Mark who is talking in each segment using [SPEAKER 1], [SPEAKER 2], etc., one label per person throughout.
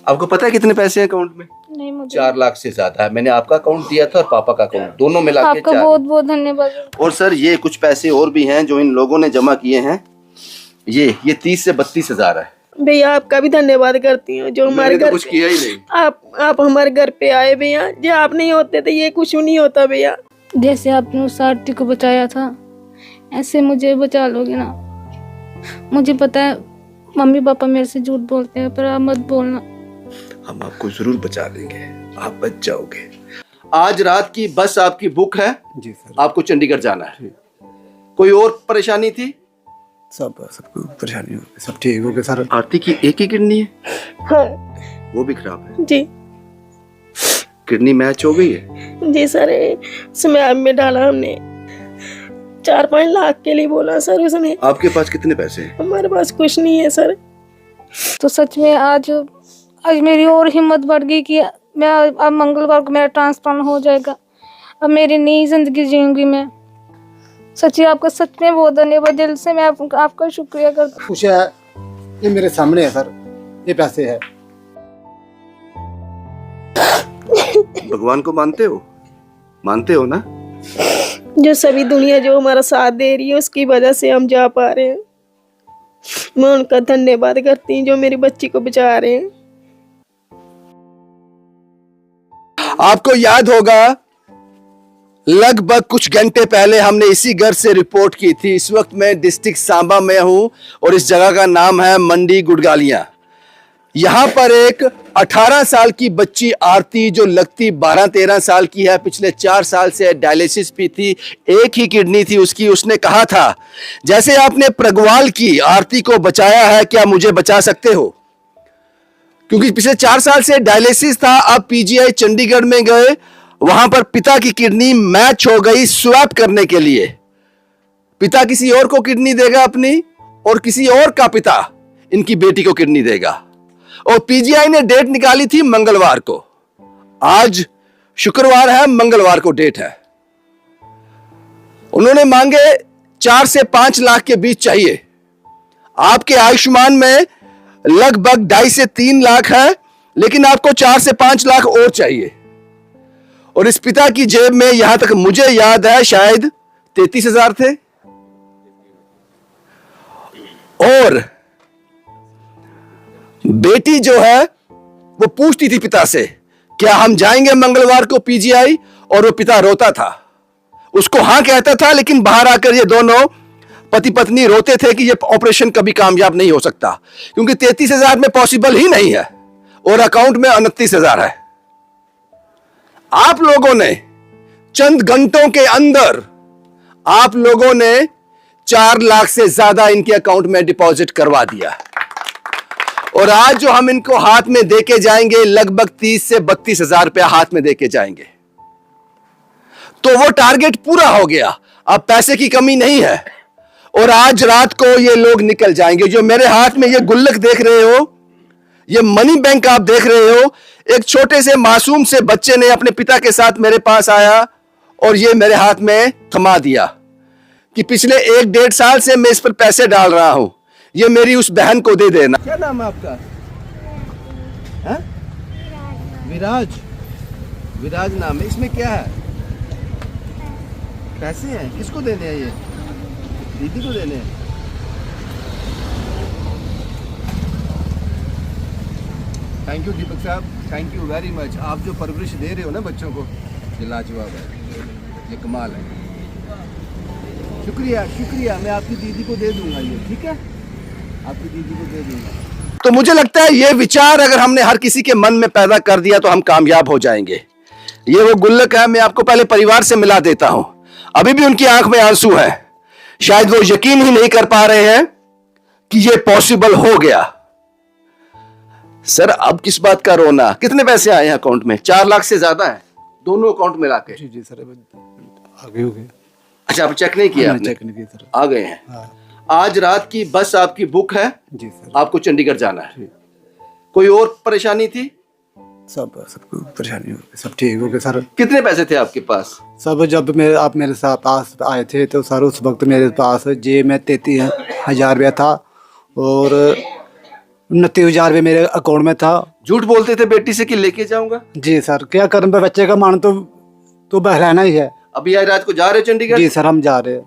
[SPEAKER 1] आपको पता है कितने पैसे हैं अकाउंट में?
[SPEAKER 2] नहीं मुझे
[SPEAKER 1] 4 लाख से ज्यादा है। मैंने आपका अकाउंट दिया था और पापा का अकाउंट, दोनों मिला के
[SPEAKER 2] आपका
[SPEAKER 1] 4।
[SPEAKER 2] बहुत बहुत धन्यवाद।
[SPEAKER 1] और सर ये कुछ पैसे और भी हैं जो इन लोगों ने जमा किए हैं। ये 30 से 32 हजार है।
[SPEAKER 3] भैया आपका भी धन्यवाद करती हूँ जो हमारे
[SPEAKER 1] मैंने तो
[SPEAKER 3] घर
[SPEAKER 1] कुछ किया ही नहीं।
[SPEAKER 3] आप हमारे घर पे आए भैया। जो आप नहीं होते तो ये कुछ नहीं होता भैया।
[SPEAKER 2] जैसे आपने उस आरती को बचाया था ऐसे मुझे बचा लोगे ना। मुझे पता है मम्मी पापा मेरे से झूठ बोलते हैं पर आप मत बोलना।
[SPEAKER 1] हम आपको जरूर बचा लेंगे, आप बच जाओगे। आज रात की बस आपकी बुक है
[SPEAKER 4] जी सर।
[SPEAKER 1] आपको चंडीगढ़ जाना है। कोई और परेशानी थी?
[SPEAKER 4] सब परेशानी हो गई, सब ठीक हो गया सर।
[SPEAKER 1] आरती की एक ही किडनी है?
[SPEAKER 3] हाँ
[SPEAKER 1] वो भी खराब है
[SPEAKER 3] जी।
[SPEAKER 1] किडनी मैच हो गई है?
[SPEAKER 3] जी सर स्मैब में डाला हमने। 4-5 लाख के लिए बोला सर उसने।
[SPEAKER 1] आपके पास कितने पैसे हैं?
[SPEAKER 3] हमारे पास कुछ नहीं है सर।
[SPEAKER 2] तो सच में आज मेरी और हिम्मत बढ़ गई कि मैं अब मंगलवार को मेरा ट्रांसप्लांट हो जाएगा। अब मेरी नई जिंदगी जीऊंगी मैं। सच्ची आपका सच में बहुत धन्यवाद। दिल से मैं आपका शुक्रिया करती हूँ।
[SPEAKER 4] कुछ है ये मेरे सामने है सर, ये पैसे है।
[SPEAKER 1] भगवान को मानते हो? मानते हो ना?
[SPEAKER 3] जो सभी दुनिया जो हमारा साथ दे रही है उसकी वजह से हम जा पा रहे हैं। मैं उनका धन्यवाद करती हूँ जो मेरी बच्ची को बचा रहे हैं।
[SPEAKER 1] आपको याद होगा लगभग कुछ घंटे पहले हमने इसी घर से रिपोर्ट की थी। इस वक्त मैं डिस्ट्रिक्ट सांबा में हूं और इस जगह का नाम है मंडी गुड़गालियां। यहां पर एक 18 साल की बच्ची आरती जो लगती 12-13 साल की है, पिछले 4 साल से डायलिसिस भी थी, एक ही किडनी थी उसकी। उसने कहा था जैसे आपने प्रगवाल की आरती को बचाया है क्या मुझे बचा सकते हो? क्योंकि पिछले 4 साल से डायलिसिस था। अब पीजीआई चंडीगढ़ में गए, वहां पर पिता की किडनी मैच हो गई स्वैप करने के लिए। पिता किसी और को किडनी देगा अपनी और किसी और का पिता इनकी बेटी को किडनी देगा। और पीजीआई ने डेट निकाली थी मंगलवार को। आज शुक्रवार है, मंगलवार को डेट है। उन्होंने मांगे 4 से 5 लाख के बीच चाहिए। आपके आयुष्मान में लगभग 2.5 से 3 लाख है, लेकिन आपको 4 से 5 लाख और चाहिए। और इस पिता की जेब में यहां तक मुझे याद है शायद 33,000 थे। और बेटी जो है वो पूछती थी पिता से क्या हम जाएंगे मंगलवार को पीजीआई, और वो पिता रोता था। उसको हां कहता था, लेकिन बाहर आकर ये दोनों पति पत्नी रोते थे कि ये ऑपरेशन कभी कामयाब नहीं हो सकता, क्योंकि 33,000 में पॉसिबल ही नहीं है और अकाउंट में 29,000 है। आप लोगों ने चंद घंटों के अंदर आप लोगों ने 4 लाख से ज्यादा इनके अकाउंट में डिपॉजिट करवा दिया। और आज जो हम इनको हाथ में देके जाएंगे लगभग 30 से 32,000 रुपया हाथ में देके जाएंगे। तो वो टारगेट पूरा हो गया, अब पैसे की कमी नहीं है। और आज रात को ये लोग निकल जाएंगे। जो मेरे हाथ में ये गुल्लक देख रहे हो, ये मनी बैंक आप देख रहे हो। एक छोटे से मासूम से बच्चे ने अपने पिता के साथ मेरे पास आया और ये मेरे हाथ में थमा दिया कि पिछले 1-1.5 साल से मैं इस पर पैसे डाल रहा हूं, ये मेरी उस बहन को दे देना। क्या नाम है आपका? है? विराज। विराज नाम है। इसमें क्या है? पैसे हैं। किसको देने हैं? ये दीदी को देने हैं। थैंक यू दीपक साहब, थैंक यू वेरी मच। आप जो परवरिश दे रहे हो ना बच्चों को, ये लाजवाब है, ये कमाल है। शुक्रिया शुक्रिया। मैं आपकी दीदी को दे दूंगा ये, ठीक है? आपकी दीदी को दे दूंगा। तो मुझे लगता है ये विचार अगर हमने हर किसी के मन में पैदा कर दिया तो हम कामयाब हो जाएंगे। ये वो गुल्लक है, मैं आपको पहले परिवार से मिला देता हूं। अभी भी उनकी आंख में आंसू है, शायद वो यकीन ही नहीं कर पा रहे हैं कि ये पॉसिबल हो गया। सर अब किस बात का रोना? कितने पैसे आए हैं अकाउंट में? 4 लाख से ज्यादा है दोनों अकाउंट मिला के।
[SPEAKER 4] जी सर, आगे हो गए।
[SPEAKER 1] अच्छा आप चेक नहीं किया?
[SPEAKER 4] चेक नहीं किया सर।
[SPEAKER 1] आ गए हैं।
[SPEAKER 4] हाँ।
[SPEAKER 1] आज रात की बस आपकी बुक है
[SPEAKER 4] जी सर।
[SPEAKER 1] आपको चंडीगढ़ जाना है। कोई और परेशानी थी?
[SPEAKER 4] सब परेशानी हो गई, सब ठीक हो गया सर।
[SPEAKER 1] कितने पैसे थे आपके पास?
[SPEAKER 4] सब जब आप मेरे साथ पास आए थे तो सर उस वक्त मेरे पास जेब में 33,000 रुपया था और 29,000 रुपये मेरे अकाउंट में था।
[SPEAKER 1] झूठ बोलते थे बेटी से कि लेके जाऊंगा।
[SPEAKER 4] जी सर, क्या करें, बच्चे का मन तो बहलाना ही है।
[SPEAKER 1] अभी आज रात को जा रहे हो चंडीगढ़?
[SPEAKER 4] जी सर, हम जा रहे हैं।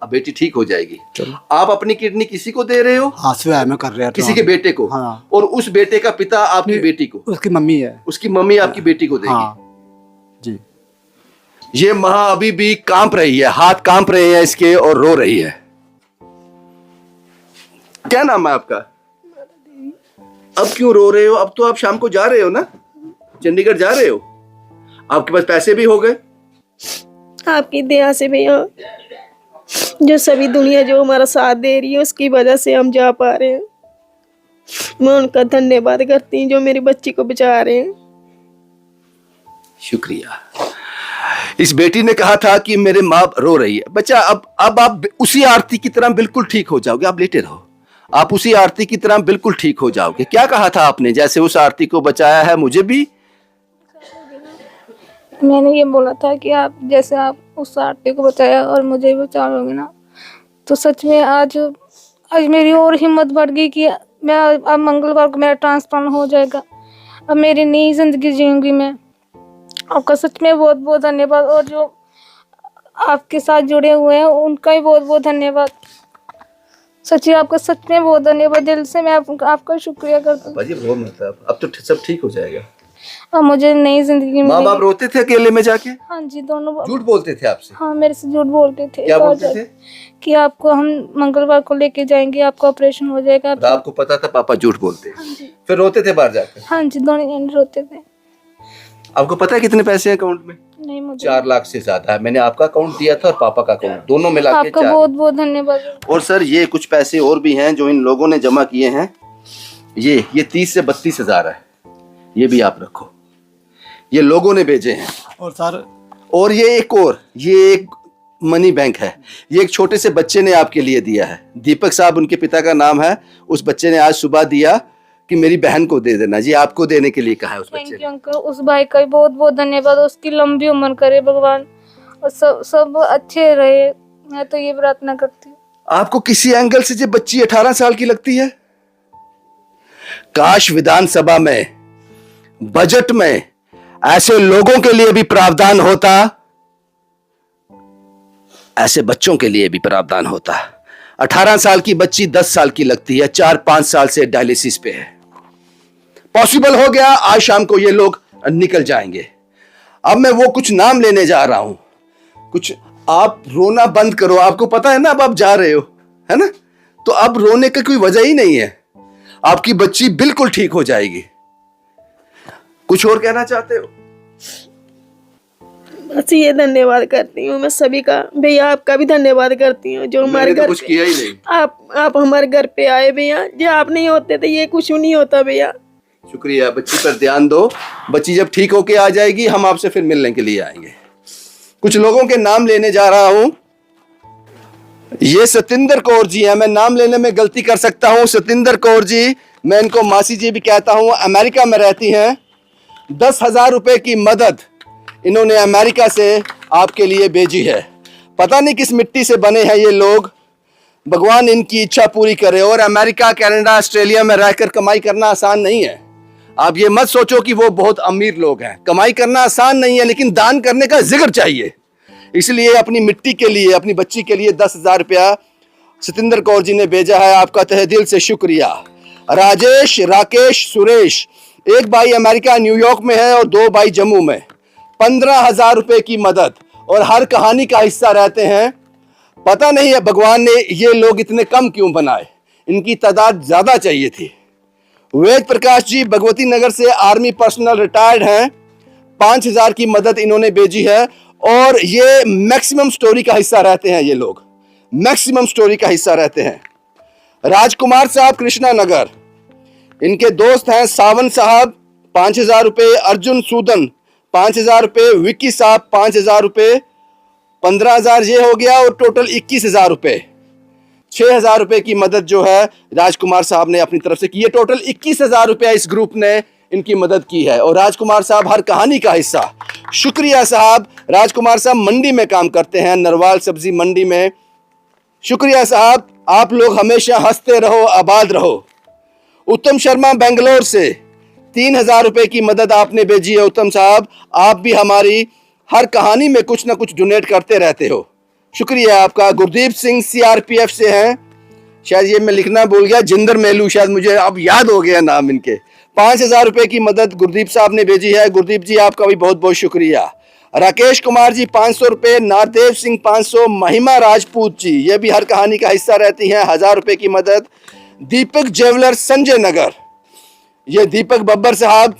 [SPEAKER 1] अब बेटी ठीक हो जाएगी।
[SPEAKER 4] चलो।
[SPEAKER 1] आप अपनी किडनी किसी को दे रहे हो?
[SPEAKER 4] हाँ, स्वयं में कर रहे हैं।
[SPEAKER 1] किसी के बेटे को?
[SPEAKER 4] हाँ।
[SPEAKER 1] और उस बेटे का पिता आपकी बेटी को?
[SPEAKER 4] उसकी मम्मी है।
[SPEAKER 1] उसकी मम्मी आपकी बेटी को देगी।
[SPEAKER 4] हाँ जी।
[SPEAKER 1] ये माँ अभी भी कांप रही है, हाथ कांप रहे हैं इसके और रो रही है। क्या नाम है आपका? अब क्यों रो रहे हो? अब तो आप शाम को जा रहे हो ना, चंडीगढ़ जा रहे हो, आपके पास पैसे भी हो गए।
[SPEAKER 3] आपकी दया से भैया, जो सभी दुनिया जो हमारा साथ दे रही है उसकी वजह से हम जा पा रहे हैं। मैं उनका धन्यवाद करती हूँ जो मेरी बच्ची को बचा रहे हैं।
[SPEAKER 1] शुक्रिया। इस बेटी ने कहा था कि मेरे माँ रो रही है। बच्चा, अब आप उसी आरती की तरह बिल्कुल ठीक हो जाओगे। आप लेटे रहो, आप उसी आरती की तरह बिल्कुल ठीक हो जाओगे। क्या कहा था आपने? जैसे उस आरती को बचाया है, मुझे भी।
[SPEAKER 2] मैंने ये बोला था कि आप जैसे आप उस आरती को बचाया और मुझे भी बचा लोगे ना, तो सच में आज मेरी और हिम्मत बढ़ गई कि मैं अब मंगलवार को मेरा ट्रांसप्लांट हो जाएगा। अब मेरी नई जिंदगी जीऊंगी मैं। आपका सच में बहुत बहुत धन्यवाद, और जो आपके साथ जुड़े हुए हैं उनका भी बहुत बहुत धन्यवाद। सच्ची आपका सच में बहुत धन्यवाद, दिल से मैं आपका शुक्रिया करती हूँ।
[SPEAKER 1] मतलब अब तो सब ठीक हो जाएगा।
[SPEAKER 2] अब मुझे नई जिंदगी
[SPEAKER 1] माँ
[SPEAKER 2] में।
[SPEAKER 1] बाप रोते थे अकेले में जाके?
[SPEAKER 2] हाँ जी, दोनों
[SPEAKER 1] झूठ बोलते थे आपसे?
[SPEAKER 2] हाँ, मेरे से झूठ बोलते थे।
[SPEAKER 1] क्या बोलते थे?
[SPEAKER 2] कि आपको हम मंगलवार को लेके जाएंगे, आपका ऑपरेशन हो जाएगा।
[SPEAKER 1] आपको पता था पापा झूठ बोलते?
[SPEAKER 2] हाँ जी।
[SPEAKER 1] फिर रोते थे बाहर जाकर?
[SPEAKER 2] हाँ जी, दोनों जने रोते थे।
[SPEAKER 1] आपको पता है कितने पैसे हैं अकाउंट में?
[SPEAKER 2] नहीं, मुझे
[SPEAKER 1] 4 लाख से ज्यादा है। मैंने आपका अकाउंट दिया था और पापा का अकाउंट, दोनों मिला के
[SPEAKER 2] आपका
[SPEAKER 1] 4।
[SPEAKER 2] बहुत बहुत धन्यवाद।
[SPEAKER 1] और सर, ये कुछ पैसे और भी हैं जो इन लोगों ने जमा किए हैं। ये 30 से 32 हजार है। ये भी आप रखो, ये लोगों ने भेजे हैं।
[SPEAKER 4] और सर,
[SPEAKER 1] और ये एक मनी बैंक है। ये एक छोटे से बच्चे ने आपके लिए दिया है। दीपक साहब उनके पिता का नाम है। उस बच्चे ने आज सुबह दिया कि मेरी बहन को दे देना। जी, आपको देने के लिए कहा है उस बच्चे
[SPEAKER 2] थैंक
[SPEAKER 1] ने।
[SPEAKER 2] You uncle. उस भाई का भी बहुत बहुत धन्यवाद। उसकी लंबी उम्र करे भगवान, और सब अच्छे रहे। मैं तो ये प्रार्थना करती हूँ।
[SPEAKER 1] आपको किसी एंगल से जो बच्ची 18 साल की लगती है? काश विधानसभा में, बजट में ऐसे लोगों के लिए भी प्रावधान होता, ऐसे बच्चों के लिए भी प्रावधान होता। 18 साल की बच्ची 10 साल की लगती है, 4-5 साल से डायलिसिस पे है। पॉसिबल हो गया, आज शाम को ये लोग निकल जाएंगे। अब मैं वो कुछ नाम लेने जा रहा हूं। कुछ आप रोना बंद करो। आपको पता है ना अब आप जा रहे हो, है ना? तो अब रोने की कोई वजह ही नहीं है। आपकी बच्ची बिल्कुल ठीक हो जाएगी। कुछ और कहना चाहते हो?
[SPEAKER 3] बस ये धन्यवाद करती हूँ मैं सभी का। भैया आपका भी धन्यवाद करती हूँ जो हमारे
[SPEAKER 1] मैंने तो
[SPEAKER 3] घर
[SPEAKER 1] कुछ किया ही नहीं।
[SPEAKER 3] आप हमारे घर पे आए भैया। जो आप नहीं होते तो ये कुछ नहीं होता भैया।
[SPEAKER 1] शुक्रिया। बच्ची पर ध्यान दो। बच्ची जब ठीक होके आ जाएगी हम आपसे फिर मिलने के लिए आएंगे। कुछ लोगों के नाम लेने जा रहा हूं। ये सतिंदर कौर जी हैं। मैं नाम लेने में गलती कर सकता हूं। सतिंदर कौर जी, मैं इनको मासी जी भी कहता हूं, अमेरिका में रहती हैं। 10,000 रुपए की मदद इन्होंने अमेरिका से आपके लिए भेजी है। पता नहीं किस मिट्टी से बने हैं ये लोग। भगवान इनकी इच्छा पूरी करे। और अमेरिका, कनाडा, ऑस्ट्रेलिया में रहकर कमाई करना आसान नहीं है। आप ये मत सोचो कि वो बहुत अमीर लोग हैं। कमाई करना आसान नहीं है, लेकिन दान करने का जिक्र चाहिए। इसलिए अपनी मिट्टी के लिए, अपनी बच्ची के लिए 10,000 रुपया सतिंदर कौर जी ने भेजा है। आपका तहे दिल से शुक्रिया। राजेश, राकेश, सुरेश, एक भाई अमेरिका न्यूयॉर्क में है और 2 भाई जम्मू में। 15,000 रुपए की मदद, और हर कहानी का हिस्सा रहते हैं। पता नहीं है भगवान ने ये लोग इतने कम क्यों बनाए, इनकी तादाद ज्यादा चाहिए थी। वेद प्रकाश जी भगवती नगर से आर्मी पर्सनल रिटायर्ड हैं। 5,000 की मदद इन्होंने भेजी है। और ये मैक्सिमम स्टोरी का हिस्सा रहते हैं। ये लोग मैक्सिमम स्टोरी का हिस्सा रहते हैं। राजकुमार साहब कृष्णा नगर, इनके दोस्त हैं सावन साहब 5,000 रुपये, अर्जुन सूदन 5,000 रुपये, विक्की साहब 5,000 रुपये, 15,000 ये हो गया और टोटल 21,000 रुपये। 6,000 रुपये की मदद जो है राजकुमार साहब ने अपनी तरफ से की है। टोटल 21,000 रुपया इस ग्रुप ने इनकी मदद की है। और राजकुमार साहब हर कहानी का हिस्सा। शुक्रिया साहब। राजकुमार साहब मंडी में काम करते हैं, नरवाल सब्जी मंडी में। शुक्रिया साहब। आप लोग हमेशा हंसते रहो, आबाद रहो। उत्तम शर्मा बेंगलोर से 3,000 रुपए की मदद आपने भेजी है उत्तम साहब। आप भी हमारी हर कहानी में कुछ ना कुछ डोनेट करते रहते हो, शुक्रिया आपका। गुरदीप सिंह CRPF से हैं, शायद ये मैं लिखना भूल गया, जिंदर मेलू, शायद मुझे अब याद हो गया नाम इनके। 5,000 रुपए की मदद गुरदीप साहब ने भेजी है। गुरदीप जी आपका भी बहुत बहुत शुक्रिया। राकेश कुमार जी 500 रुपए, नारदेव सिंह 500, महिमा राजपूत जी ये भी हर कहानी का हिस्सा रहती हैं, 1000 रुपए की मदद। दीपक जेवलर संजय नगर, ये दीपक बब्बर साहब,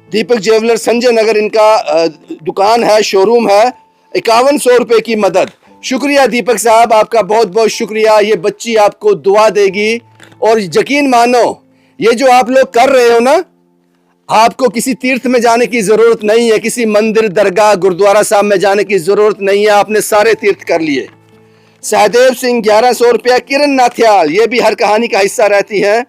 [SPEAKER 1] दीपक जेवलर संजय नगर इनका दुकान है, शोरूम है, 5100 रुपए की मदद। शुक्रिया दीपक साहब, आपका बहुत बहुत शुक्रिया। ये बच्ची आपको दुआ देगी और यकीन मानो ये जो आप लोग कर रहे हो ना, आपको किसी तीर्थ में जाने की जरूरत नहीं है, किसी मंदिर, दरगाह, गुरुद्वारा साहब में जाने की जरूरत नहीं है, आपने सारे तीर्थ कर लिए। सहदेव सिंह 1100 रुपया। किरण नाथियाल ये भी हर कहानी का हिस्सा रहती है,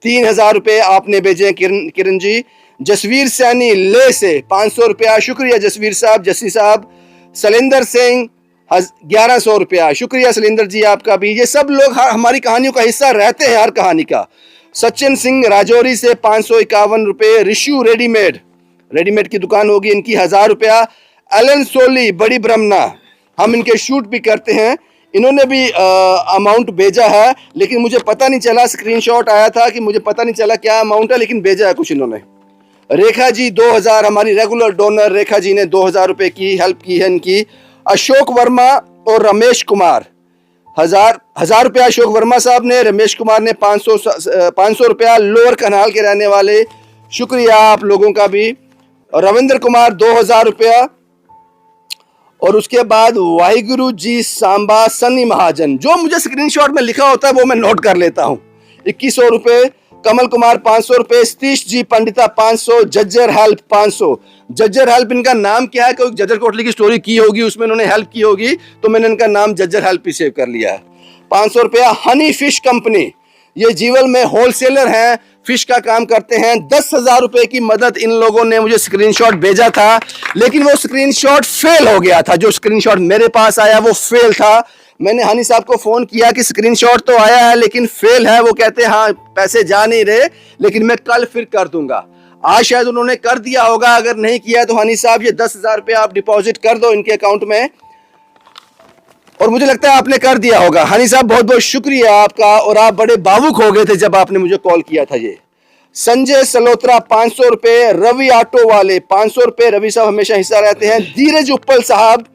[SPEAKER 1] 3000 रुपए आपने भेजे किरण जी। जसवीर सैनी ले से 500 रुपया, शुक्रिया जसवीर साहब, जसी साहब। सलिंदर सिंह 1100 रुपया, शुक्रिया सलिंदर जी आपका भी। ये सब लोग हमारी कहानियों का हिस्सा रहते हैं हर कहानी का। सचिन सिंह राजौरी से 551 रुपए। रिशु रेडीमेड की दुकान होगी इनकी, 1000 रुपया। एलन सोली बड़ी ब्रह्मना, हम इनके शूट भी करते हैं, इन्होंने भी अमाउंट भेजा है, लेकिन मुझे पता नहीं चला, स्क्रीनशॉट आया था कि मुझे पता नहीं चला क्या अमाउंट है, लेकिन भेजा है कुछ इन्होंने। रेखा जी 2000, हमारी रेगुलर डोनर रेखा जी ने 2000 रुपए की हेल्प की है इनकी। अशोक वर्मा और रमेश कुमार 1000 रुपया अशोक वर्मा साहब ने, रमेश कुमार ने 500 रुपया, लोअर कनाल के रहने वाले, शुक्रिया आप लोगों का भी। और रविंद्र कुमार 2000 रुपया। और उसके बाद वाहिगुरु जी सांबा सनी महाजन, जो मुझे स्क्रीनशॉट में लिखा होता है वो मैं नोट कर लेता हूँ, 2100 रुपए। कमल कुमार 500 रुपए। सतीश जी पंडिता 500। जज्जर हेल्प 500। जज्जर हेल्प इनका नाम क्या है, कोई जज्जर कोटली की स्टोरी की होगी उसमें इन्होंने हेल्प की होगी, तो मैंने इनका नाम जज्जर हेल्प ही सेव कर लिया है। 500 रुपया। हनी फिश कंपनी, ये जीवल में होलसेलर हैं, फिश का काम करते हैं, 10,000 रुपए की मदद इन लोगों ने मुझे स्क्रीनशॉट भेजा था, लेकिन वो स्क्रीनशॉट फेल हो गया था। जो स्क्रीनशॉट मेरे पास आया वो फेल था। मैंने हनी साहब को फोन किया कि स्क्रीनशॉट तो आया है लेकिन फेल है। वो कहते हैं हाँ पैसे जा नहीं रहे, लेकिन मैं कल फिर कर दूंगा। आज शायद उन्होंने कर दिया होगा, अगर नहीं किया तो हनी साहब ये 10,000 रुपये आप डिपॉजिट कर दो इनके अकाउंट में, और मुझे लगता है आपने कर दिया होगा। हनी साहब बहुत बहुत शुक्रिया आपका, और आप बड़े भावुक हो गए थे जब आपने मुझे कॉल किया था। ये संजय सलोत्रा 500 रुपए। रवि ऑटो वाले 500 रुपए, रवि साहब हमेशा हिस्सा रहते हैं। धीरज उप्पल साहब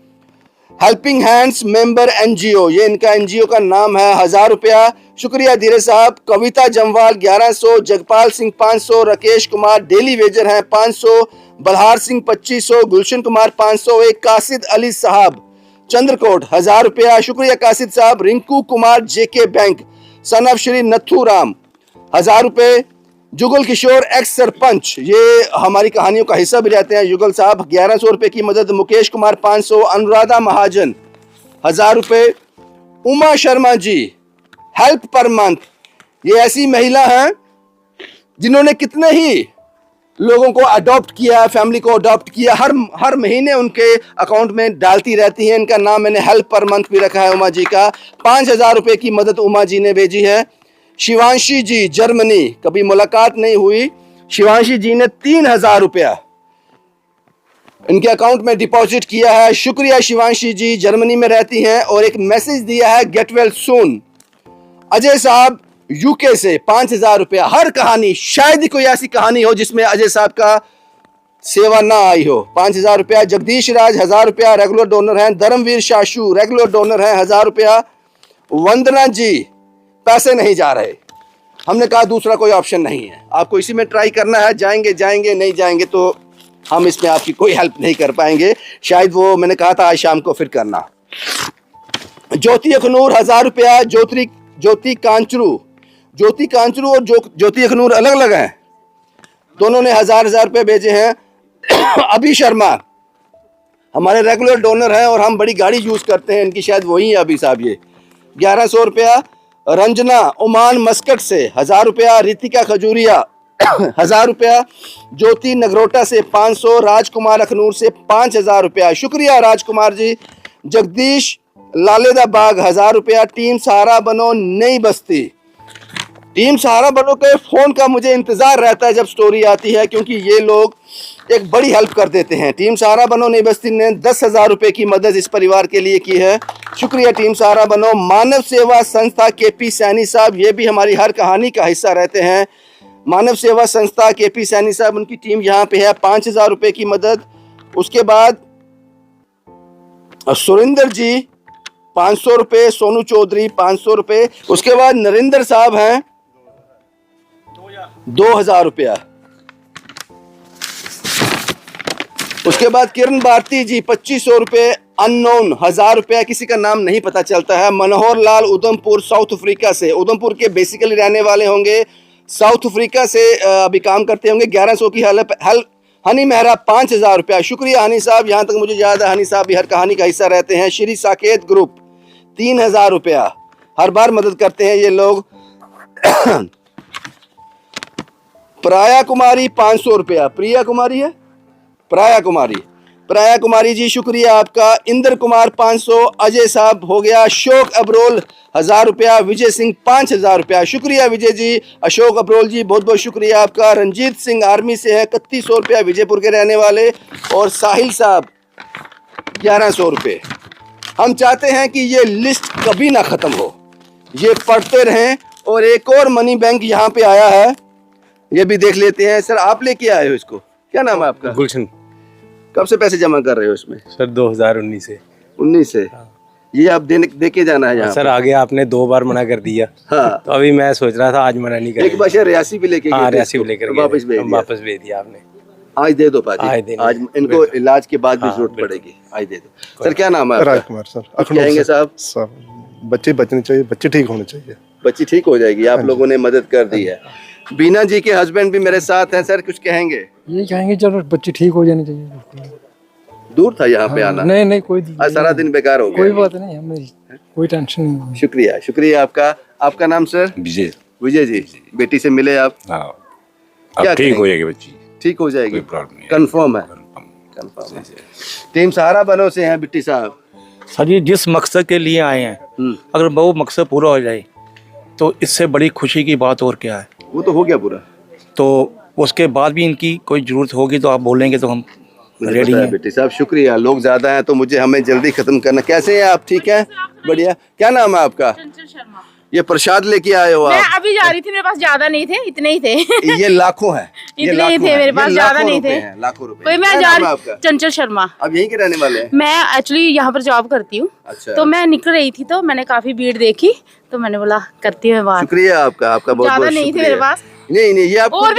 [SPEAKER 1] हेल्पिंग हैंड्स मेंबर NGO, ये इनका NGO का नाम है, 1000 रुपया, शुक्रिया धीरज साहब। कविता जमवाल 1100। जगपाल सिंह 500। राकेश कुमार डेली वेजर हैं 500। बलहार सिंह 2500। गुलशन कुमार 500। एक कासिद अली साहब चंद्रकोट 1000 रुपया, शुक्रिया कासिद साहब। Rinku Kumar JK bank, son of Shri Nathu Ram 1000 रुपए। जुगल किशोर एक्स सरपंच, ये हमारी कहानियों का हिस्सा भी रहते हैं, युगल साहब 1100 रुपए की मदद। मुकेश कुमार 500। अनुराधा महाजन 1000 रुपए। Uma Sharma ji help per month, ये ऐसी महिला हैं जिन्होंने कितने ही लोगों को अडॉप्ट किया, फैमिली को अडॉप्ट किया, हर महीने उनके अकाउंट में डालती रहती हैं। इनका नाम मैंने हेल्प पर मंथ भी रखा है उमा जी का। 5000 रुपए की मदद उमा जी ने भेजी है। शिवांशी जी जर्मनी, कभी मुलाकात नहीं हुई, शिवांशी जी ने 3000 रुपया इनके अकाउंट में डिपॉजिट किया है, शुक्रिया शिवांशी जी, जर्मनी में रहती हैं। और एक मैसेज दिया है गेट वेल सून, अजय साहब UK से 5000 रुपया। हर कहानी, शायद ही कोई ऐसी कहानी हो जिसमें अजय साहब का सेवा ना आई हो। 5000 रुपया। जगदीश राज 1000 रुपया, रेगुलर डोनर हैं। धर्मवीर शाशु रेगुलर डोनर हैं, 1000 रुपया। वंदना जी पैसे नहीं जा रहे, हमने कहा दूसरा कोई ऑप्शन नहीं है, आपको इसी में ट्राई करना है, जाएंगे नहीं जाएंगे तो हम इसमें आपकी कोई हेल्प नहीं कर पाएंगे। शायद वो मैंने कहा था आज शाम को फिर करना। ज्योति अखनूर 1000 रुपया। ज्योति कांचरू और ज्योति अखनूर अलग अलग हैं, दोनों ने 1000 रुपये भेजे हैं। अभी शर्मा हमारे रेगुलर डोनर हैं और हम बड़ी गाड़ी यूज करते हैं इनकी, शायद वही है अभी साहब, ये 1100 रुपया। रंजना ओमान मस्कट से 1000 रुपया। रितिका खजूरिया 1000 रुपया। ज्योति नगरोटा से 500। राजकुमार अखनूर से 5000 रुपया, शुक्रिया राजकुमार जी। जगदीश लालेदा बाग 1000 रुपया। टीम सहारा बनो नई बस्ती टीम सहारा बनो के फ़ोन का मुझे इंतज़ार रहता है जब स्टोरी आती है, क्योंकि ये लोग एक बड़ी हेल्प कर देते हैं। टीम सहारा बनो नई बस्ती ने 10,000 रुपये की मदद इस परिवार के लिए की है। शुक्रिया टीम सहारा बनो। मानव सेवा संस्था KP सैनी साहब, ये भी हमारी हर कहानी का हिस्सा रहते हैं। मानव सेवा संस्था KP सैनी साहब, उनकी टीम यहाँ पे है, 5,000 रुपये की मदद। उसके बाद सुरेंद्र जी 500 रुपये, सोनू चौधरी 500 रुपये। उसके बाद नरेंद्र साहब हैं 2,000 रुपया। उसके बाद किरण भारती जी 2500 रुपये, अननोन 1,000 रुपया, किसी का नाम नहीं पता चलता है। मनोहर लाल उधमपुर साउथ अफ्रीका से, उधमपुर के बेसिकली रहने वाले होंगे, साउथ अफ्रीका से अभी काम करते होंगे। 1100 की हेल्प। हनी मेहरा 5,000 रुपया। शुक्रिया हनी साहब, यहाँ तक मुझे याद है हनी साहब भी हर कहानी का हिस्सा रहते हैं। श्री साकेत ग्रुप 3,000 रुपया, हर बार मदद करते हैं ये लोग। प्राया कुमारी 500 रुपया, प्रिया कुमारी है, प्राया कुमारी जी शुक्रिया आपका। इंद्र कुमार 500, अजय साहब हो गया। अशोक अब्रोल 1,000 रुपया, विजय सिंह 5,000 रुपया। शुक्रिया विजय जी, अशोक अब्रोल जी बहुत बहुत शुक्रिया आपका। रंजीत सिंह आर्मी से है 3100 रुपया, विजयपुर के रहने वाले। और साहिल साहब 1100 रुपये। हम चाहते हैं कि ये लिस्ट कभी ना ख़त्म हो, ये पढ़ते रहें। और एक और मनी बैंक यहाँ पे आया है, ये भी देख लेते हैं। सर आप लेके आए हो इसको, क्या नाम है आपका?
[SPEAKER 5] गुलशन।
[SPEAKER 1] कब से पैसे जमा कर रहे हो इसमें?
[SPEAKER 5] सर 2019 से।
[SPEAKER 1] 19 से? ये आप दे के जाना है यहाँ?
[SPEAKER 5] सर आगे आपने 2 बार मना कर दिया।
[SPEAKER 1] हाँ,
[SPEAKER 5] तो अभी मैं सोच रहा था आज मना नहीं करेंगे।
[SPEAKER 1] एक बार शायद रियासी भी लेके
[SPEAKER 5] हाँ
[SPEAKER 1] गए थे
[SPEAKER 5] रियासी
[SPEAKER 1] इसको,
[SPEAKER 5] लेकर
[SPEAKER 1] तो वापस भेज दिया
[SPEAKER 5] आपने।
[SPEAKER 1] आज दे दो पाजी,
[SPEAKER 5] आज देंगे।
[SPEAKER 1] आज इनको इलाज के बाद भी
[SPEAKER 5] हाँ,
[SPEAKER 1] जरूरत पड़ेगी, आज दे दो। सर क्या नाम है आपका?
[SPEAKER 6] राजकुमार सर।
[SPEAKER 1] कुछ कहेंगे साहब?
[SPEAKER 6] बच्चे बचने चाहिए, बच्चे ठीक होने चाहिए।
[SPEAKER 1] बच्ची ठीक हो जाएगी, आप लोगों ने मदद कर दी है। बीना जी के हस्बैंड भी मेरे साथ हैं। सर कुछ कहेंगे?
[SPEAKER 7] ये कहेंगे चलो बच्ची ठीक हो जानी चाहिए।
[SPEAKER 1] दूर था यहाँ पे आना?
[SPEAKER 7] नहीं कोई
[SPEAKER 1] आज सारा दिन बेकार हो गया।
[SPEAKER 7] कोई बात नहीं, हमें कोई टेंशन नहीं।
[SPEAKER 1] शुक्रिया आपका। आपका नाम सर? विजय जी। बेटी से मिले आप?
[SPEAKER 8] हाँ,
[SPEAKER 1] क्या
[SPEAKER 8] अब ठीक हो जाएगी बच्ची,
[SPEAKER 1] ठीक हो जाएगी,
[SPEAKER 8] कोई प्रॉब्लम नहीं है।
[SPEAKER 1] कंफर्म है? कंफर्म है। टीम सहारा बनो से हैं बिट्टी साहब।
[SPEAKER 9] सर जी जिस मकसद के लिए आए हैं, अगर वो मकसद पूरा हो जाए तो इससे बड़ी खुशी की बात और क्या है।
[SPEAKER 1] वो तो हो गया पूरा।
[SPEAKER 9] तो उसके बाद भी इनकी कोई ज़रूरत होगी तो आप बोलेंगे तो हम रेडी हैं।
[SPEAKER 1] बिट्टी साहब शुक्रिया। लोग ज्यादा हैं तो हमें जल्दी खत्म करना। कैसे हैं आप? ठीक है, बढ़िया। क्या नाम है आपका?
[SPEAKER 10] चंचल शर्मा।
[SPEAKER 1] ये प्रसाद लेके आए हो
[SPEAKER 10] मैं
[SPEAKER 1] आप?
[SPEAKER 10] अभी जा रही थी, मेरे पास ज्यादा नहीं थे, इतने ही थे।
[SPEAKER 1] ये लाखों हैं, ये
[SPEAKER 10] इतने ही
[SPEAKER 1] लाखों
[SPEAKER 10] थे
[SPEAKER 1] हैं,
[SPEAKER 10] मेरे
[SPEAKER 1] ये
[SPEAKER 10] पास, ज्यादा नहीं थे।
[SPEAKER 1] लाखों रुपए।
[SPEAKER 10] कोई मैं
[SPEAKER 1] क्या
[SPEAKER 10] जा
[SPEAKER 1] नाम है
[SPEAKER 10] रही।
[SPEAKER 1] आपका?
[SPEAKER 10] चंचल शर्मा।
[SPEAKER 1] अब यहीं के रहने वाले हैं?
[SPEAKER 10] मैं एक्चुअली यहाँ पर जॉब करती हूँ।
[SPEAKER 1] अच्छा।
[SPEAKER 10] तो मैं निकल रही थी तो मैंने काफी भीड़ देखी, तो मैंने बोला करती हूँ बात।
[SPEAKER 1] शुक्रिया आपका, आपका बहुत बहुत
[SPEAKER 10] ज्यादा नहीं थे मेरे पास।
[SPEAKER 1] नहीं ये आप
[SPEAKER 10] और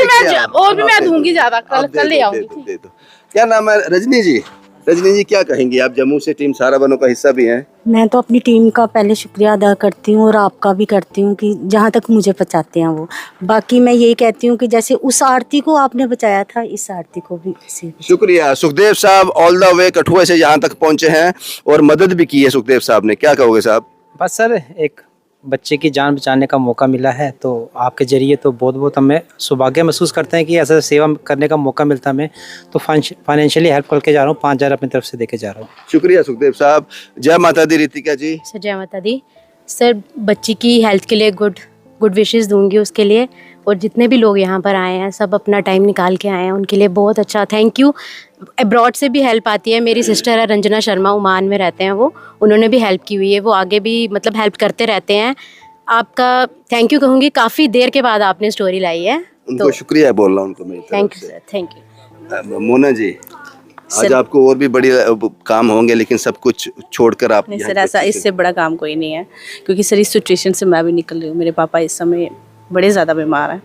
[SPEAKER 10] भी मैं दूंगी ज्यादा, कल ले आऊंगी।
[SPEAKER 1] दे दो। क्या नाम है? रजनी जी। रजनी जी क्या कहेंगी? आप जम्मू से टीम सहारा बनो का हिस्सा भी हैं।
[SPEAKER 11] मैं तो अपनी टीम का पहले शुक्रिया अदा करती हूँ और आपका भी करती हूँ कि जहाँ तक मुझे बचाते हैं वो। बाकी मैं यही कहती हूँ कि जैसे उस आरती को आपने बचाया था, इस आरती को भी इसे
[SPEAKER 1] शुक्रिया। सुखदेव साहब ऑल द वे कठुआ से यहाँ तक पहुँचे हैं और मदद भी की है सुखदेव साहब ने। क्या कहोगे साहब?
[SPEAKER 12] बस सर एक बच्चे की जान बचाने का मौका मिला है तो आपके जरिए तो बहुत बहुत हमें सौभाग्य महसूस करते हैं कि ऐसा सेवा करने का मौका मिलता है हमें। तो फाइनेंशियली हेल्प करके जा रहा हूँ, 5,000 अपनी तरफ से देके जा रहा हूँ।
[SPEAKER 1] शुक्रिया सुखदेव साहब। जय माता दी रितिका जी।
[SPEAKER 11] सर जय माता दी। सर बच्ची की हेल्थ के लिए गुड विशेस दूंगी उसके लिए। और जितने भी लोग यहाँ पर आए हैं सब अपना टाइम निकाल के आए हैं, उनके लिए बहुत अच्छा थैंक यू। अब्रॉड से भी हेल्प आती है। मेरी सिस्टर है रंजना शर्मा, ओमान में रहते हैं वो, उन्होंने भी हेल्प की हुई है। वो आगे भी मतलब हेल्प करते रहते हैं। आपका थैंक यू कहूँगी, काफ़ी देर के बाद आपने स्टोरी लाई है
[SPEAKER 1] उनको शुक्रिया बोल रहा हूँ उनको मेरी
[SPEAKER 11] थैंक
[SPEAKER 1] तरफ
[SPEAKER 11] यू
[SPEAKER 1] से।
[SPEAKER 11] Sir, thank you.
[SPEAKER 1] Mona ji आज आपको और भी बड़ी काम होंगे लेकिन सब कुछ छोड़कर आप
[SPEAKER 13] नहीं सर, ऐसा इससे बड़ा काम कोई नहीं है क्योंकि सर इस सिचुएशन से मैं भी निकल रही हूँ। मेरे पापा इस समय बड़े ज़्यादा बीमार हैं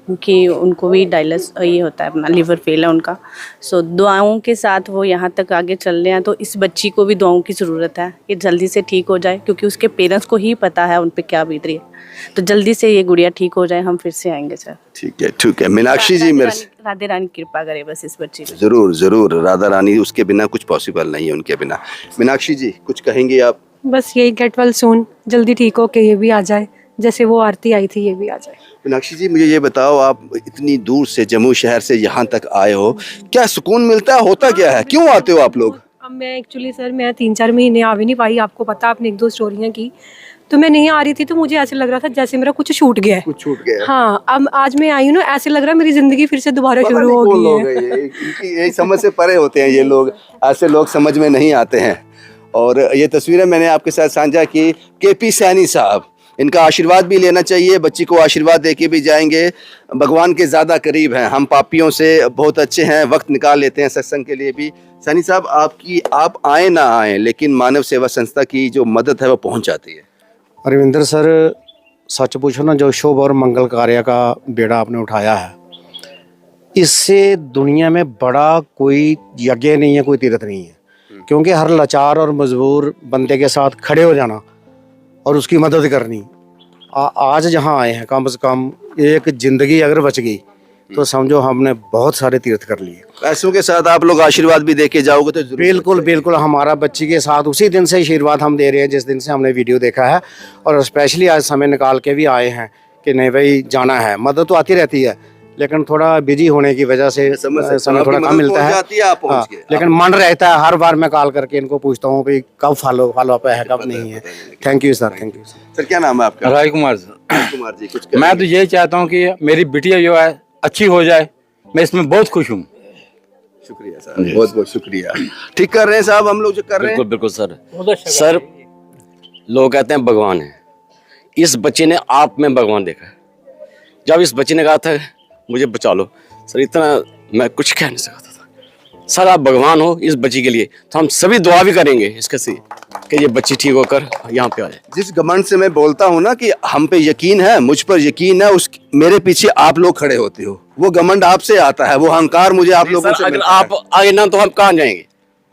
[SPEAKER 13] क्योंकि उनको भी डायलिस ये होता है, अपना लीवर फेल है उनका। सो दुआओं के साथ वो यहाँ तक आगे चल रहे हैं। तो इस बच्ची को भी दुआओं की ज़रूरत है कि जल्दी से ठीक हो जाए क्योंकि उसके पेरेंट्स को ही पता है उन पे क्या बीत रही है। तो जल्दी से ये गुड़िया ठीक हो जाए, हम फिर से आएंगे सर।
[SPEAKER 1] ठीक है। मीनाक्षी जी मेरे से
[SPEAKER 13] राधे रानी कृपा करे बस इस बच्ची पे।
[SPEAKER 1] जरूर राधा रानी, उसके बिना कुछ पॉसिबल नहीं है उनके बिना। मीनाक्षी जी कुछ कहेंगे आप?
[SPEAKER 2] बस यही गेट वेल सून, जल्दी ठीक हो के ये भी आ जाए, जैसे वो आरती आई थी ये भी आ जाए।
[SPEAKER 1] मीनाक्षी जी मुझे ये बताओ, आप इतनी दूर से जम्मू शहर से यहाँ तक आए हो, क्या सुकून मिलता है? होता क्या है, क्यों आते हो आप लोग?
[SPEAKER 2] अब मैं एक्चुअली सर मैं 3-4 महीने आ भी नहीं पाई, आपको पता, आपने 1-2 स्टोरियाँ की।
[SPEAKER 11] तो मैं नहीं आ रही थी, तो मुझे ऐसे लग रहा था जैसे मेरा कुछ छूट गया है।
[SPEAKER 1] कुछ छूट गया।
[SPEAKER 11] हाँ, अब आज मैं आई हूँ ना, ऐसे लग रहा है मेरी जिंदगी फिर से दोबारा
[SPEAKER 1] पता
[SPEAKER 11] शुरू
[SPEAKER 1] नहीं
[SPEAKER 11] हो
[SPEAKER 1] कौन
[SPEAKER 11] गई
[SPEAKER 1] लोग
[SPEAKER 11] है।
[SPEAKER 1] हैं ये, इनकी यही समझ से परे होते हैं ये लोग, ऐसे लोग समझ में नहीं आते हैं। और ये तस्वीरें मैंने आपके साथ साझा की। केपी सैनी साहब, इनका आशीर्वाद भी लेना चाहिए, बच्ची को आशीर्वाद देके भी जाएंगे। भगवान के ज़्यादा करीब हैं, हम पापियों से बहुत अच्छे हैं, वक्त निकाल लेते हैं सत्संग के लिए भी। सैनी साहब, आप आए ना आए, लेकिन मानव सेवा संस्था की जो मदद है वो पहुंच जाती है।
[SPEAKER 8] रविंद्र सर, सच पूछो ना, जो शुभ और मंगल कार्य का बेड़ा आपने उठाया है, इससे दुनिया में बड़ा कोई यज्ञ नहीं है, कोई तीर्थ नहीं है। क्योंकि हर लाचार और मजबूर बंदे के साथ खड़े हो जाना और उसकी मदद करनी, आज जहाँ आए हैं, कम से कम एक जिंदगी अगर बच गई तो समझो हमने बहुत सारे तीर्थ कर लिए।
[SPEAKER 1] पैसों के साथ आप लोग आशीर्वाद भी देके जाओगे तो
[SPEAKER 8] बिल्कुल बिल्कुल, हमारा बच्ची के साथ उसी दिन से आशीर्वाद हम दे रहे हैं जिस दिन से हमने वीडियो देखा है, और स्पेशली आज समय निकाल के भी आए हैं कि नहीं भाई जाना है। मदद तो आती रहती है, लेकिन थोड़ा बिजी होने की वजह से समय थोड़ा कम मिलता है। हाँ, लेकिन मन रहता है, हर बार मैं कॉल करके इनको पूछता हूँ कि कब फॉलो अप है, कब नहीं है। Thank you sir, thank you
[SPEAKER 1] sir. क्या नाम है आपका?
[SPEAKER 9] राय कुमार
[SPEAKER 1] जी, कुछ
[SPEAKER 9] मैं तो यही चाहता हूँ कि मेरी बिटिया जो है अच्छी हो जाए, मैं इसमें बहुत खुश हूँ।
[SPEAKER 1] शुक्रिया सर, बहुत बहुत शुक्रिया। ठीक कर रहे हैं साहब, हम लोग जो कर रहे हैं।
[SPEAKER 14] बिल्कुल सर, लोग कहते हैं भगवान है, इस बच्चे ने आप में भगवान देखा है। जब इस बच्चे ने कहा था मुझे बचा लो सर, इतना मैं कुछ कह नहीं सकता था। सर आप भगवान हो इस बच्ची के लिए, तो हम सभी दुआ भी करेंगे इसके से कि ये बच्ची ठीक होकर यहाँ पे आ जाए।
[SPEAKER 1] जिस घमंड से मैं बोलता हूँ ना कि हम पे यकीन है, मुझ पर यकीन है, उस मेरे पीछे आप लोग खड़े होते हो, वो घमंड आपसे आता है, वो अहंकार मुझे आप लोगों से
[SPEAKER 14] अगर आप आए ना तो हम कहाँ जाएंगे,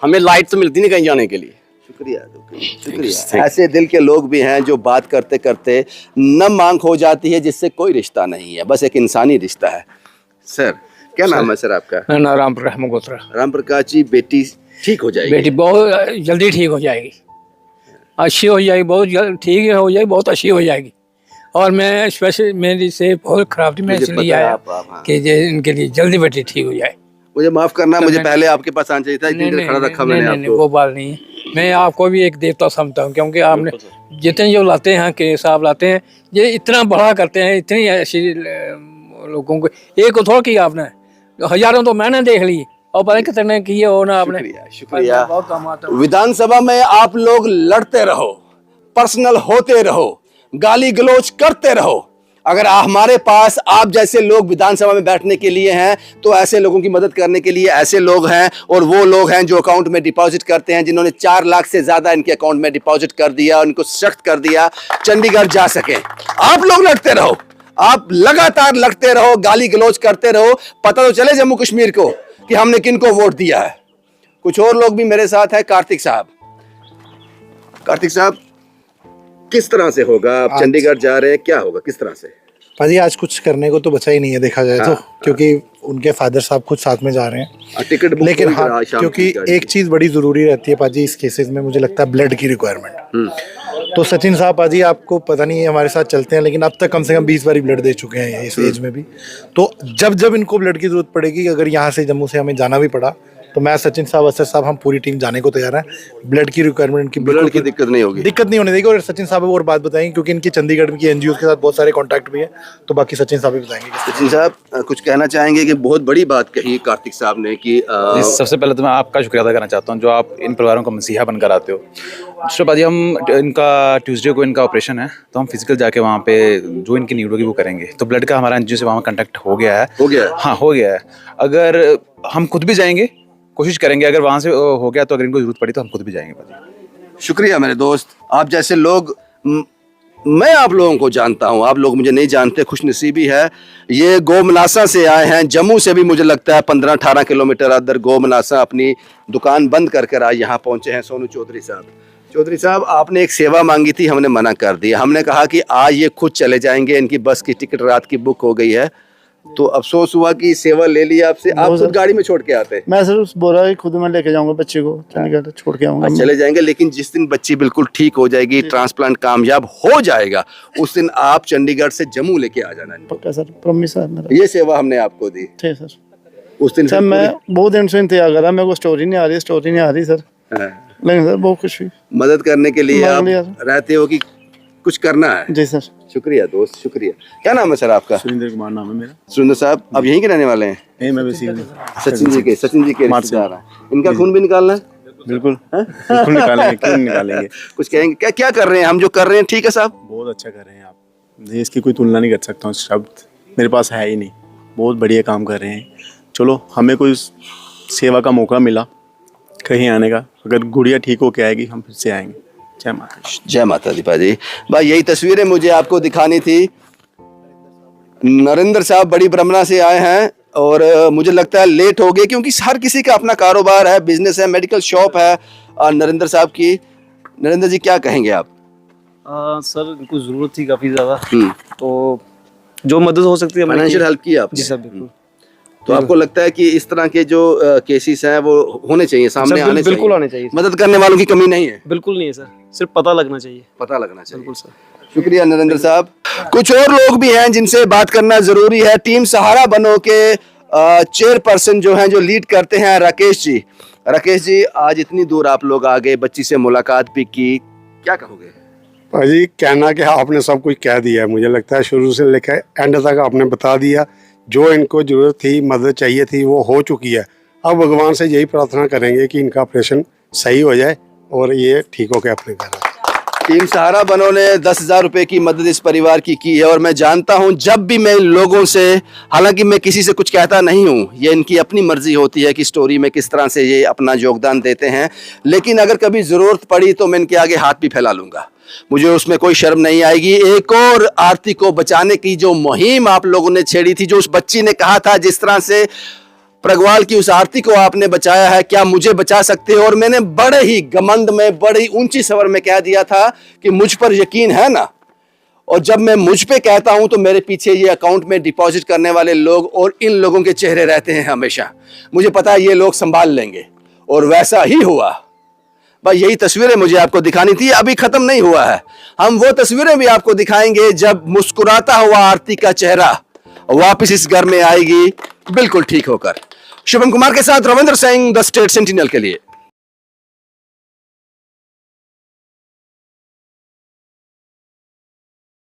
[SPEAKER 14] हमें लाइट तो मिलती नहीं कहीं जाने के लिए।
[SPEAKER 1] शुक्रिया। ऐसे दिल के लोग भी हैं जो बात करते करते नम आंख हो जाती है, जिससे कोई रिश्ता नहीं है, बस एक इंसानी रिश्ता है। सर क्या नाम है सर आपका?
[SPEAKER 7] मेरा नाम राम प्रकाश मगोत्रा।
[SPEAKER 1] राम प्रकाश जी, बेटी ठीक हो जाएगी?
[SPEAKER 7] बेटी बहुत जल्दी ठीक हो जाएगी, अच्छी हो जाएगी, बहुत जल्द ठीक हो जाएगी, बहुत अच्छी हो जाएगी। और मैं स्पेशल, मेरी से बहुत खराब थी, मैं इसलिए आया कि इनके लिए जल्दी बेटी ठीक हो जाए।
[SPEAKER 1] मुझे माफ करना, मुझे पहले आपके पास आना चाहिए था, इतनी देर खड़ा रखा मैंने आपको।
[SPEAKER 7] वो बात नहीं है, मैं आपको भी एक देवता समझता हूँ, क्योंकि आपने जितने जो लाते हैं के साहब लाते हैं, ये इतना बड़ा करते हैं, इतनी ऐसी लोगों को, एक को थोड़ा किया आपने, हजारों तो मैंने देख ली, और पता कितने किए हो ना आपने।
[SPEAKER 1] शुक्रिया। विधानसभा में आप लोग लड़ते रहो, पर्सनल होते रहो, गाली गलौज करते रहो। अगर हमारे पास आप जैसे लोग विधानसभा में बैठने के लिए हैं, तो ऐसे लोगों की मदद करने के लिए ऐसे लोग हैं, और वो लोग हैं जो अकाउंट में डिपॉजिट करते हैं, जिन्होंने 4 लाख से ज्यादा इनके अकाउंट में डिपॉजिट कर दिया, उनको सख्त कर दिया चंडीगढ़ जा सके। आप लोग लड़ते रहो, आप लगातार लड़ते रहो, गाली गलौज करते रहो, पता तो चले जम्मू कश्मीर को कि हमने किनको वोट दिया है। कुछ और लोग भी मेरे साथ हैं। कार्तिक साहब, किस तरह से होगा? आप चंडीगढ़ जा रहे हैं, क्या होगा, किस तरह से?
[SPEAKER 6] पाजी आज कुछ करने को तो बचा ही नहीं है देखा जाए तो, क्योंकि उनके फादर साहब खुद साथ में जा रहे हैं।
[SPEAKER 1] टिकट
[SPEAKER 6] लेकिन हाँ, क्योंकि एक चीज बड़ी जरूरी रहती है पाजी इस केसेस में, मुझे लगता है ब्लड की रिक्वायरमेंट। तो सचिन साहब पाजी, आपको पता नहीं है हमारे साथ चलते हैं, लेकिन अब तक कम से कम 20 बार ब्लड दे चुके हैं इस एज में भी। तो जब जब इनको ब्लड की जरूरत पड़ेगी, अगर यहाँ से जम्मू से हमें जाना भी पड़ा, तो मैं सचिन साहब, असर साहब, हम पूरी टीम जाने को तैयार है। ब्लड की रिक्वायरमेंट की
[SPEAKER 1] ब्लड की दिक्कत नहीं होगी,
[SPEAKER 6] दिक्कत नहीं होने देगी। और सचिन साहब और बात बताएंगे, क्योंकि इनकी चंडीगढ़ की एनजीओ के साथ बहुत सारे कॉन्टैक्ट भी है, तो बाकी सचिन साहब भी बताएंगे।
[SPEAKER 1] सचिन साहब कुछ कहना चाहेंगे कि बहुत बड़ी बात कही कार्तिक साहब ने कि
[SPEAKER 15] सबसे पहले तो मैं आपका शुक्रिया अदा करना चाहता हूँ जो आप इन परिवारों का मसीहा बनकर आते हो। दूसरा बात, हम इनका ट्यूसडे को इनका ऑपरेशन है, तो हम फिजिकल जाके वहाँ पे जो इनकी नीड होगी वो करेंगे। तो ब्लड का हमारा एनजीओ से वहाँ कॉन्टैक्ट हो गया है। हाँ, हो गया है। अगर हम खुद भी जाएंगे, कोशिश करेंगे, अगर वहाँ से हो गया तो अगर इनको जरूरत पड़ी तो हम खुद भी जाएंगे।
[SPEAKER 1] शुक्रिया मेरे दोस्त, आप जैसे लोग, मैं आप लोगों को जानता हूं, आप लोग मुझे नहीं जानते, खुशनसीबी है। ये गोमनासा से आए हैं, जम्मू से भी मुझे लगता है 15-18 किलोमीटर अंदर गोमनासा, अपनी दुकान बंद कर आज यहाँ पहुंचे हैं। सोनू चौधरी साहब, चौधरी साहब, आपने एक सेवा मांगी थी, हमने मना कर दिया। हमने कहा कि आज ये खुद चले जाएंगे, इनकी बस की टिकट रात की बुक हो गई है, तो अफसोस हुआ कि सेवा ले लिया आपसे। आप खुद गाड़ी में छोड़ के आते?
[SPEAKER 6] मैं सर बोला खुद मैं लेके जाऊंगा बच्चे को, छोड़ के आऊंगा।
[SPEAKER 1] चले जाएंगे, लेकिन जिस दिन बच्ची बिल्कुल ठीक हो जाएगी, ट्रांसप्लांट कामयाब हो जाएगा, उस दिन आप चंडीगढ़ से जम्मू लेके आ जाना।
[SPEAKER 6] पक्का सर, प्रॉमिस सर।
[SPEAKER 1] ये सेवा हमने आपको दी।
[SPEAKER 6] ठीक सर।
[SPEAKER 1] उस दिन
[SPEAKER 6] सर मैं बहुत दिन से इंतजार कर रहा, मेरे को स्टोरी नहीं आ रही सर। लेकिन सर बहुत खुश हुई।
[SPEAKER 1] मदद करने के लिए आप रहते हो कि कुछ करना है।
[SPEAKER 6] जी सर।
[SPEAKER 1] शुक्रिया दोस्त, शुक्रिया। क्या नाम है सर आपका?
[SPEAKER 6] सुरेंद्र कुमार नाम है मेरा।
[SPEAKER 1] सुरेंद्र साहब, अब यहीं के रहने वाले हैं?
[SPEAKER 6] नहीं, मैं वैसे
[SPEAKER 1] सचिन जी के रिश्तेदार हैं। इनका खून भी निकालना है?
[SPEAKER 6] बिल्कुल बिल्कुल निकालेंगे, क्यों नहीं निकालेंगे।
[SPEAKER 1] कुछ कहेंगे क्या? क्या कर रहे हैं हम जो कर रहे हैं? ठीक है साहब,
[SPEAKER 6] बहुत अच्छा कर रहे हैं आप, नहीं इसकी कोई तुलना नहीं कर सकता हूँ, शब्द मेरे पास है ही नहीं। बहुत बढ़िया काम कर रहे हैं। चलो हमें कोई सेवा का मौका मिला कहीं आने का, अगर गुड़िया ठीक होके आएगी हम फिर से आएंगे। जय माता दी।
[SPEAKER 1] जय माता दी भाई। भाई यही तस्वीरें मुझे आपको दिखानी थी। नरेंद्र साहब बड़ी ब्रह्मणा से आए हैं और मुझे लगता है लेट हो गए, क्योंकि हर किसी का अपना कारोबार है, बिजनेस है, मेडिकल शॉप है नरेंद्र साहब की। नरेंद्र जी क्या कहेंगे आप?
[SPEAKER 5] सर इनको जरूरत थी काफी ज्यादा, तो जो मदद हो सकती है
[SPEAKER 1] फाइनेंशियल हेल्प की आप?
[SPEAKER 5] जी सर बिल्कुल।
[SPEAKER 1] तो आपको लगता है कि इस तरह के जो केसेस हैं वो होने चाहिए, सामने आने चाहिए?
[SPEAKER 5] बिल्कुल आने चाहिए।
[SPEAKER 1] मदद करने वालों की कमी नहीं है?
[SPEAKER 5] बिल्कुल नहीं है सर, सिर्फ पता लगना चाहिए।
[SPEAKER 1] पता लगना चाहिए।
[SPEAKER 5] बिल्कुल सर।
[SPEAKER 1] शुक्रिया नरेंद्र साहब। कुछ और लोग भी हैं जिनसे बात करना जरूरी है। टीम सहारा बनो के चेयरपर्सन जो हैं, जो लीड करते हैं, राकेश जी। राकेश जी, आज इतनी दूर आप लोग आ गए, बच्ची से मुलाकात भी की, क्या कहोगे?
[SPEAKER 6] भाजी कहना कि आपने सब कुछ कह दिया है, मुझे लगता है शुरू से लेकर एंड तक आपने बता दिया। जो इनको जरूरत थी, मदद चाहिए थी, वो हो चुकी है। अब भगवान से यही प्रार्थना करेंगे कि इनका ऑपरेशन सही हो जाए और ये ठीक होकर अपने घर।
[SPEAKER 1] टीम सहारा बनो ने 10,000 रुपए की मदद इस परिवार की है और मैं जानता हूं जब भी मैं इन लोगों से, हालांकि मैं किसी से कुछ कहता नहीं हूं, ये इनकी अपनी मर्जी होती है कि स्टोरी में किस तरह से ये अपना योगदान देते हैं, लेकिन अगर कभी जरूरत पड़ी तो मैं इनके आगे हाथ भी फैला लूंगा, मुझे उसमें कोई शर्म नहीं आएगी। एक और आरती को बचाने की जो मुहिम आप लोगों ने छेड़ी थी, जो उस बच्ची ने कहा था, जिस तरह से प्रगवाल की उस आरती को आपने बचाया है, क्या मुझे बचा सकते हो? और मैंने बड़े ही घमंड में, बड़े ही ऊंची स्वर में कह दिया था कि मुझ पर यकीन है ना। और जब मैं मुझ पे कहता हूं तो मेरे पीछे ये अकाउंट में डिपॉजिट करने वाले लोग और इन लोगों के चेहरे रहते हैं हमेशा। मुझे पता है ये लोग संभाल लेंगे और वैसा ही हुआ। भाई यही तस्वीरें मुझे आपको दिखानी थी, अभी खत्म नहीं हुआ है। हम वो तस्वीरें भी आपको दिखाएंगे जब मुस्कुराता हुआ आरती का चेहरा वापस इस घर में आएगी, बिल्कुल ठीक होकर। शुभम कुमार के साथ Ravindra Singh, the state sentinel के लिए।